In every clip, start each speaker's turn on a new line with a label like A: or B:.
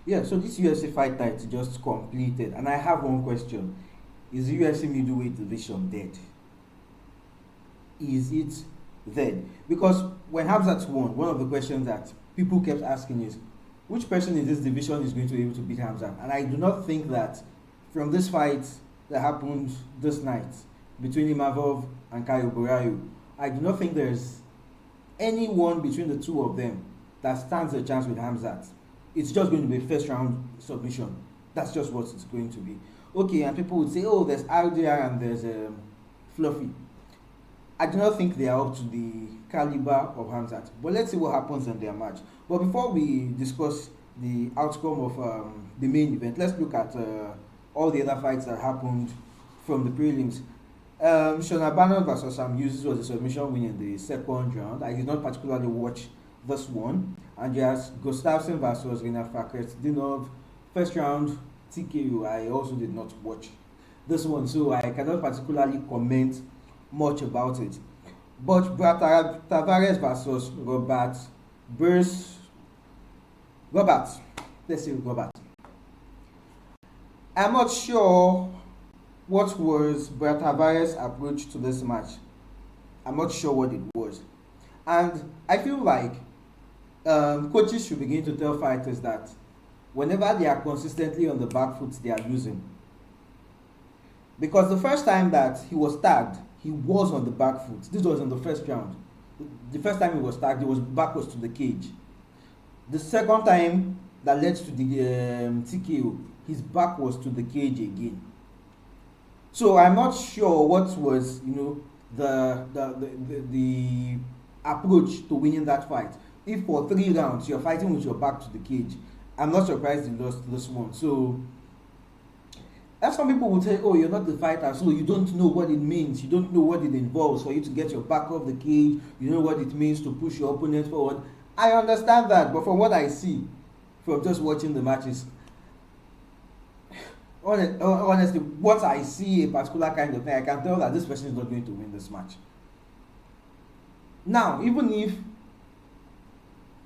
A: Yeah, so this UFC Fight Night just completed, and I have one question: is the UFC middleweight division dead? Is it dead? Because when Khamzat won, one of the questions that people kept asking is, which person in this division is going to be able to beat Khamzat? And I do not think that from this fight that happened this night between Imavov and Borralho, I do not think there's anyone between the two of them that stands a chance with Khamzat. It's just going to be a first round submission. That's just what it's going to be. Okay, and people would say, oh, there's RDR and there's Fluffy. I do not think they are up to the caliber of Khamzat. But let's see what happens in their match. But before we discuss the outcome of the main event, let's look at all the other fights that happened from the prelims. Shona Bannon versus Sam Hughes was a submission win in the second round. I did not particularly watch this one. Andreas Gustafsson versus Rina Fakret-Dinov, first round TKO. I also did not watch this one, so I cannot particularly comment much about it. But Brad Tavares versus Bruce Robert, let's say Robert. I'm not sure what was Brad Tavares' approach to this match. I'm not sure what it was, and I feel like coaches should begin to tell fighters that whenever they are consistently on the back foot, they are losing. Because the first time that he was tagged, he was on the back foot. This was in the first round. The first time he was tagged, he was backwards to the cage. The second time that led to the TKO, his back was to the cage again. So I'm not sure what was, the approach to winning that fight. If for 3 rounds you're fighting with your back to the cage, I'm not surprised you lost this one. So, as some people would say, oh, you're not the fighter, so you don't know what it means. You don't know what it involves for you to get your back off the cage. You know what it means to push your opponent forward. I understand that, but from what I see, from just watching the matches, honestly, once I see a particular kind of thing, I can tell that this person is not going to win this match. Now, even if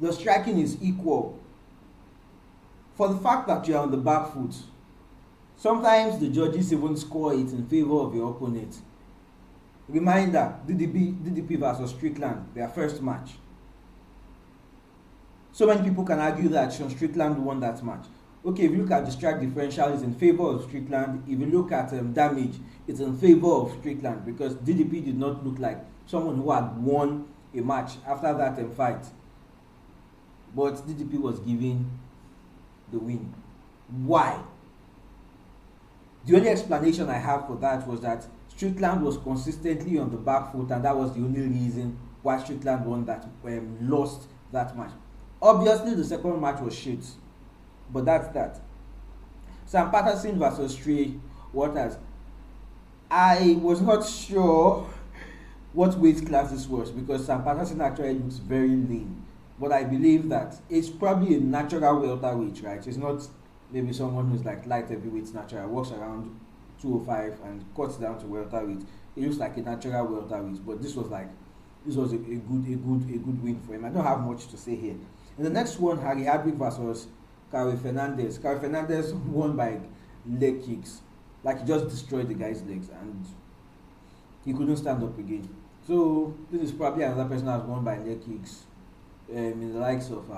A: the striking is equal, for the fact that you are on the back foot, sometimes the judges even score it in favor of your opponent. Reminder, DDP versus Strickland, their first match. So many people can argue that Sean Strickland won that match. Okay, if you look at the strike differential, it's in favor of Strickland. If you look at damage, it's in favor of Strickland because DDP did not look like someone who had won a match after that fight. But DDP was given the win. Why? The only explanation I have for that was that Strickland was consistently on the back foot, and that was the only reason why Strickland won that, lost that match. Obviously, the second match was shit, but that's that. Sam Patterson versus Trey Waters. I was not sure what weight class this was because Sam Patterson actually looks very lean, but I believe that it's probably a natural welterweight, right? It's not maybe someone who's like light heavyweight natural, walks around 205 and cuts down to welterweight. It looks like a natural welterweight, but this was a good win for him. I don't have much to say here. In the next one, Harry Hardwick versus Kari Fernandez. Kari Fernandez won by leg kicks. Like he just destroyed the guy's legs and he couldn't stand up again. So this is probably another person that has won by leg kicks in the likes of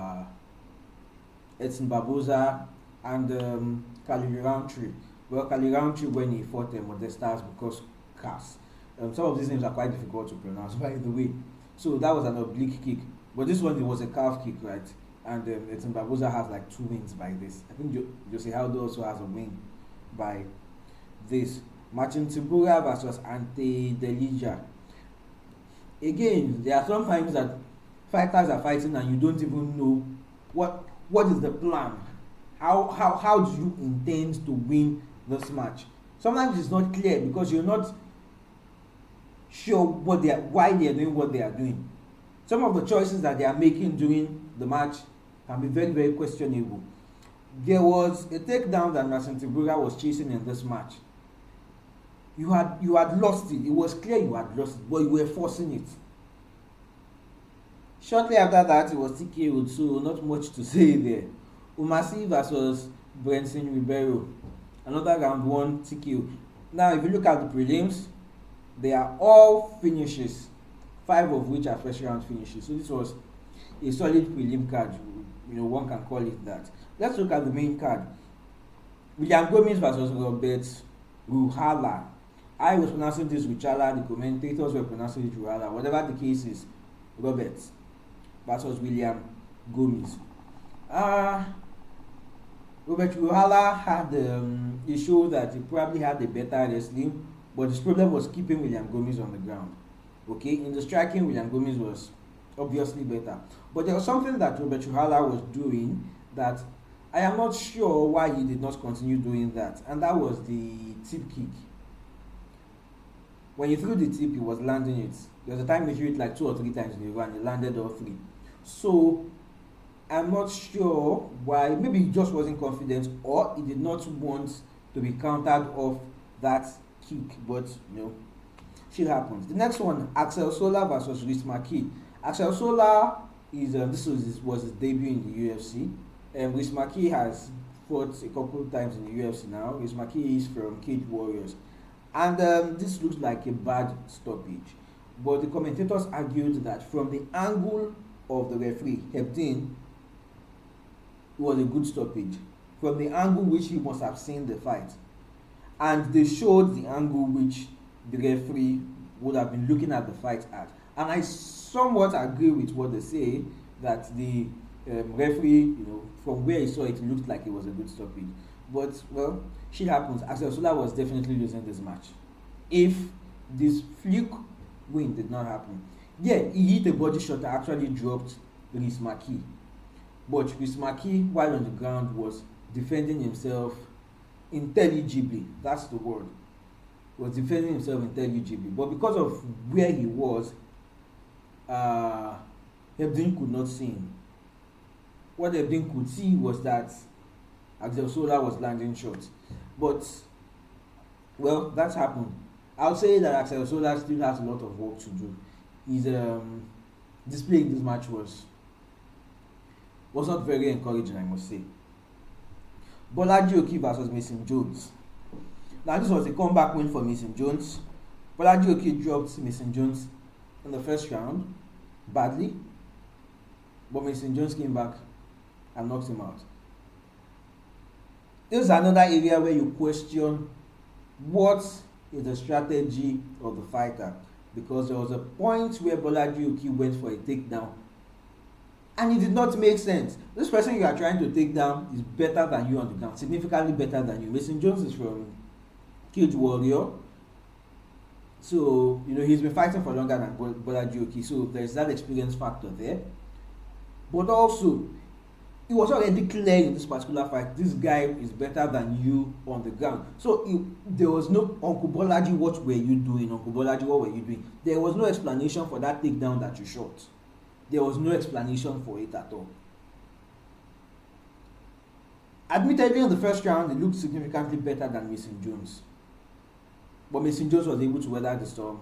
A: Edson Barboza and Khalil Roundtree. Well, Khalil Roundtree when he fought Modestas because Cass. Some of these names are quite difficult to pronounce, by the way. So that was an oblique kick. But this one, it was a calf kick, right? And Edson Barboza has like 2 wins by this. I think Jose Aldo also has a win by this. Martin Tibura versus Ante Delija. Again, there are some times that fighters are fighting and you don't even know what is the plan. How do you intend to win this match? Sometimes it's not clear because you're not sure why they are doing what they are doing. Some of the choices that they are making during the match can be very, very questionable. There was a takedown that Martin Tibura was chasing in this match. You had lost it. It was clear you had lost it, but you were forcing it. Shortly after that, it was TKO'd, so not much to say there. Umasi versus Brenson Ribeiro, another round one TKO. Now, if you look at the prelims, they are all finishes, five of which are first round finishes. So this was a solid prelim card, one can call it that. Let's look at the main card. William Gomez versus Robert Ruhala. I was pronouncing this Ruchala, the commentators were pronouncing it Ruhala. Whatever the case is, Robert versus William Gomez. Robert Ruhala had he showed that he probably had a better wrestling, but his problem was keeping William Gomez on the ground. Okay, in the striking, William Gomez was obviously better. But there was something that Robert Ruhala was doing that I am not sure why he did not continue doing that, and that was the tip kick. When he threw the tip, he was landing it. There was a time he threw it like 2 or 3 times in a row and he landed all 3. So I'm not sure why. Maybe he just wasn't confident, or he did not want to be countered off that kick. But shit happens. The next one, Axel Sola versus Rhys McKee. Axel Sola is was his debut in the UFC. Rhys McKee has fought a couple of times in the UFC now. Rhys McKee is from Cage Warriors. And this looks like a bad stoppage. But the commentators argued that from the angle of the referee, Hebdin, it was a good stoppage. From the angle which he must have seen the fight. And they showed the angle which the referee would have been looking at the fight at. And I somewhat agree with what they say, that the referee, from where he saw it, looked like it was a good stoppage. But, well, shit happens. Axel Sola was definitely losing this match if this fluke win did not happen. Yeah, he hit a body shot that actually dropped Rhys McKee. But Rhys McKee, while on the ground, was defending himself intelligibly. That's the word. He was defending himself intelligibly. But because of where he was, Hebdin could not see him. What Hebdin could see was that Axel Sola was landing shots. But, well, that's happened. I would say that Axel Sola still has a lot of work to do. His display in this match was not very encouraging, I must say. Borralho versus Mason Jones. Now, this was a comeback win for Mason Jones. Borralho dropped Mason Jones in the first round badly, but Mason Jones came back and knocked him out. This is another area where you question what is the strategy of the fighter, because there was a point where Borralho went for a takedown and it did not make sense. This person you are trying to take down is better than you on the ground, significantly better than you. Mason Jones is from Cage Warrior, so he's been fighting for longer than Borralho, so there's that experience factor there. But also, it was already clear in this particular fight, this guy is better than you on the ground. So there was no, Uncle Borralho, what were you doing? Uncle Borralho, what were you doing? There was no explanation for that takedown that you shot. There was no explanation for it at all. Admittedly, in the first round, it looked significantly better than Mason Jones. But Mason Jones was able to weather the storm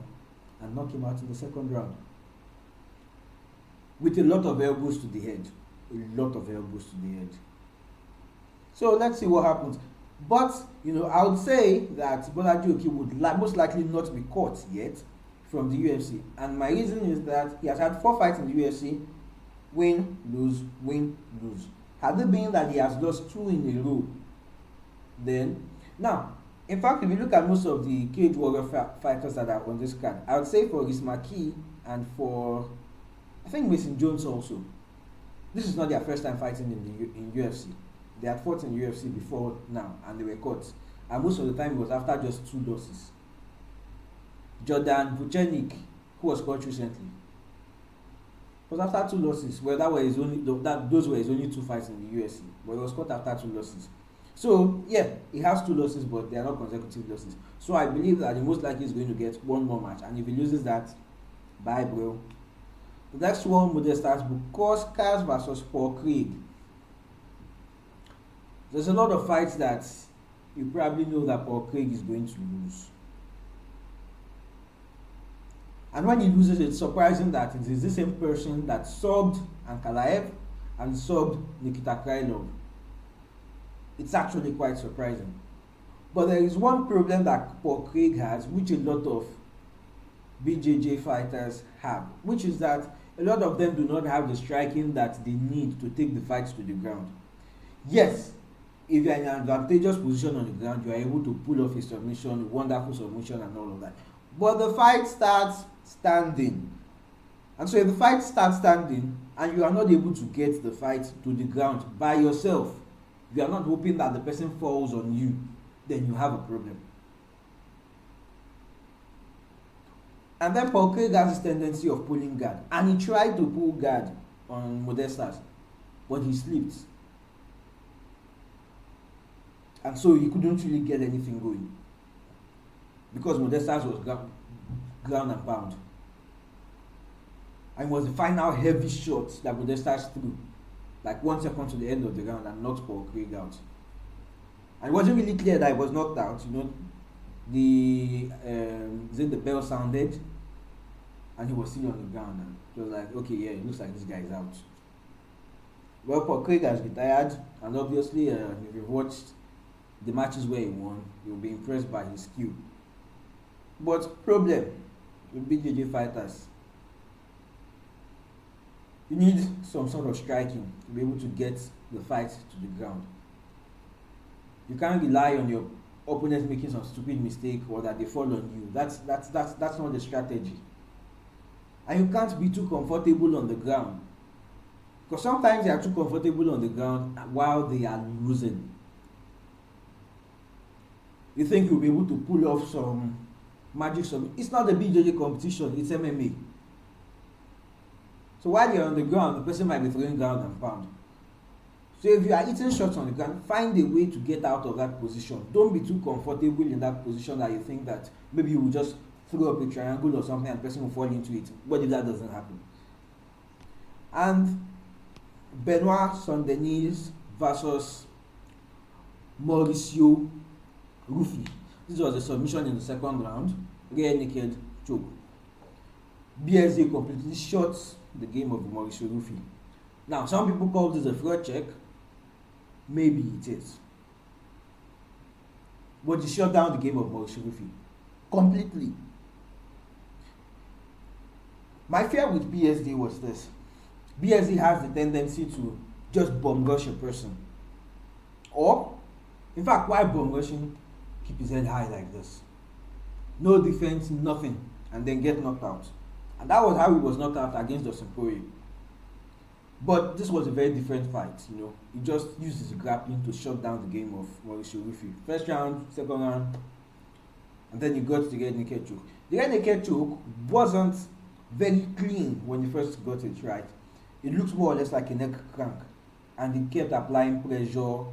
A: and knock him out in the second round. With a lot of elbows to the head. A lot of elbows to the head. So let's see what happens. But, I would say that Borralho would most likely not be caught yet from the UFC. And my reason is that he has had 4 fights in the UFC. Win, lose, win, lose. Had it been that he has lost 2 in a row, then... Now, in fact, if you look at most of the Cage Warrior fighters that are on this card, I would say for Rhys McKee and for, I think, Mason Jones also, this is not their first time fighting in UFC. They had fought in UFC before now, and they were caught. And most of the time, it was after just 2 losses. Jordan Vucenic, who was caught recently, was after 2 losses. Well, those were his only 2 fights in the UFC, but he was caught after 2 losses. So, yeah, he has 2 losses, but they are not consecutive losses. So I believe that he most likely is going to get 1 more match, and if he loses that, bye, bro. The next one would start Bukauskas versus Paul Craig. There's a lot of fights that you probably know that Paul Craig is going to lose. And when he loses, it's surprising that it is the same person that subbed Ankalaev and subbed Nikita Krylov. It's actually quite surprising. But there is one problem that Paul Craig has, which a lot of BJJ fighters have, which is that a lot of them do not have the striking that they need to take the fight to the ground. Yes, if you are in an advantageous position on the ground, you are able to pull off a submission, a wonderful submission, and all of that. But the fight starts standing. And so if the fight starts standing and you are not able to get the fight to the ground by yourself, you are not hoping that the person falls on you, then you have a problem. And then Paul Craig has this tendency of pulling guard. And he tried to pull guard on Modestas, but he slipped. And so he couldn't really get anything going. Because Modestas was ground and pound. And it was the final heavy shot that Modestas threw. Like 1 second to the end of the round and knocked Paul Craig out. And it wasn't really clear that he was knocked out. The bell sounded and he was still on the ground, and it was like, okay, yeah, it looks like this guy is out. Well, Paul Craig has retired, and obviously if you've watched the matches where he won, you'll be impressed by his skill. But problem with BJJ fighters, you need some sort of striking to be able to get the fight to the ground. You can't rely on your opponents making some stupid mistake or that they fall on you. That's not the strategy. And you can't be too comfortable on the ground, because sometimes they are too comfortable on the ground while they are losing. You think you'll be able to pull off some magic submission. It's not a BJJ competition, it's MMA. So while you're on the ground, the person might be throwing ground and pound. So if you are eating shots on the ground, find a way to get out of that position. Don't be too comfortable in that position that you think that maybe you will just throw up a triangle or something and the person will fall into it. What if that doesn't happen? And Benoit Saint-Denis versus Mauricio Ruffi. This was a submission in the second round, rear naked choke. BSA completely shot the game of Mauricio Ruffi. Now, some people call this a fraud check. Maybe it is. But he shut down the game of Mauricio Ruffi completely. My fear with BSD was this. BSD has the tendency to just bomb rush a person. Or, in fact, while bomb rushing, keep his head high like this. No defense, nothing, and then get knocked out. And that was how he was knocked out against Dustin Poirier. But this was a very different fight, He just used his grappling to shut down the game of Mauricio Ruffi. First round, second round, and then he got the rear naked choke. The rear naked choke wasn't very clean when he first got it right. It looked more or less like a neck crank. And he kept applying pressure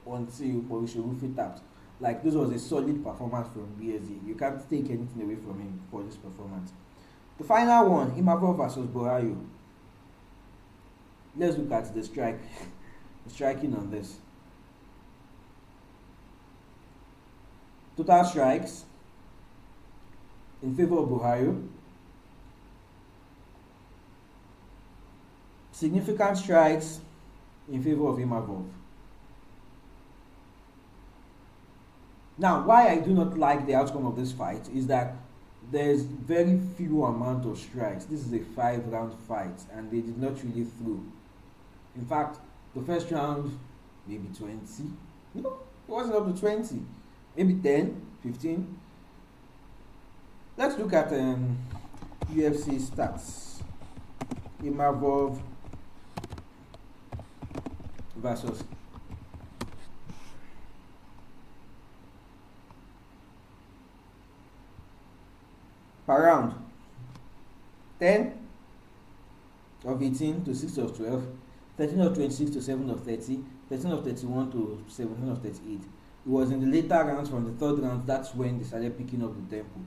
A: until Mauricio Ruffi tapped. Like, this was a solid performance from BSD. You can't take anything away from him for this performance. The final one, Imavov versus Borralho. Let's look at the striking on this. Total strikes in favor of Borralho. Significant strikes in favor of Imavov. Now, why I do not like the outcome of this fight is that there's very few amount of strikes. This is a 5-round fight, and they did not really throw. In fact, the first round, maybe 20. It wasn't up to 20. Maybe 10, 15. Let's look at UFC stats. Imavov versus per round. 10 of 18 to 6 of 12, 13 of 26 to 7 of 30, 13 of 31 to 17 of 38. It was in the later rounds, from the third round, that's when they started picking up the tempo.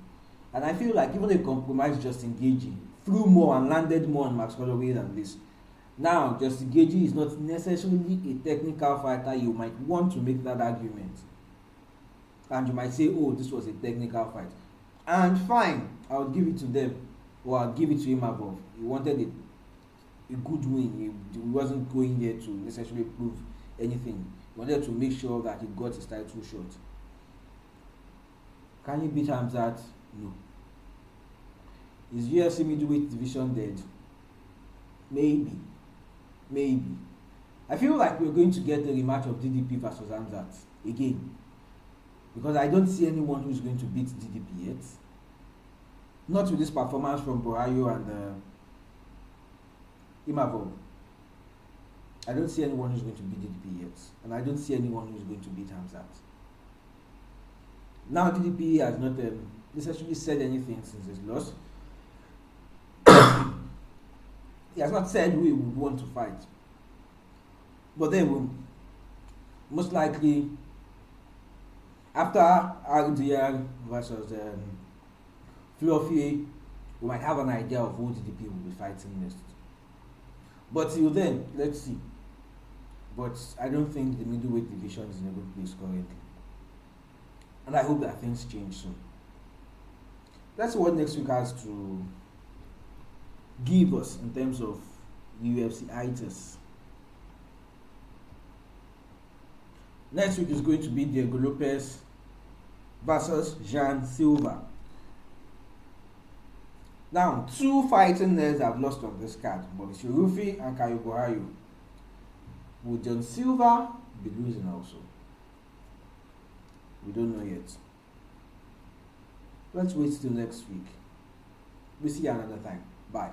A: And I feel like even a compromised Justin Gaethje threw more and landed more on Max Holloway than this. Now, Justin Gaethje is not necessarily a technical fighter. You might want to make that argument. And you might say, oh, this was a technical fight. And fine, I would give it to them. Or I'll give it to Imavov. He wanted a good win. He wasn't going there to necessarily prove anything. He wanted to make sure that he got his title shot. Can he beat Khamzat? No. Is UFC middleweight division dead? Maybe. Maybe. I feel like we're going to get the rematch of DDP versus Khamzat again. Because I don't see anyone who's going to beat DDP yet. Not with this performance from Borralho and Imavov. I don't see anyone who's going to beat DDP yet. And I don't see anyone who's going to beat Khamzat. Now DDP has not necessarily said anything since his loss. He has not said who he would want to fight. But then we'll most likely, after RDR versus Fluffy, we might have an idea of who DDP will be fighting next. But till then, let's see. But I don't think the middleweight division is in a good place currently. And I hope that things change soon. Let's see what next week has to give us in terms of UFC itis. Next week is going to be Diego Lopez versus Jean Silva. Now, two fighting names have lost on this card, Mauricio Rufy and Caio Borralho. Will John Silva be losing also? We don't know yet. Let's wait till next week. We'll see you another time. Bye.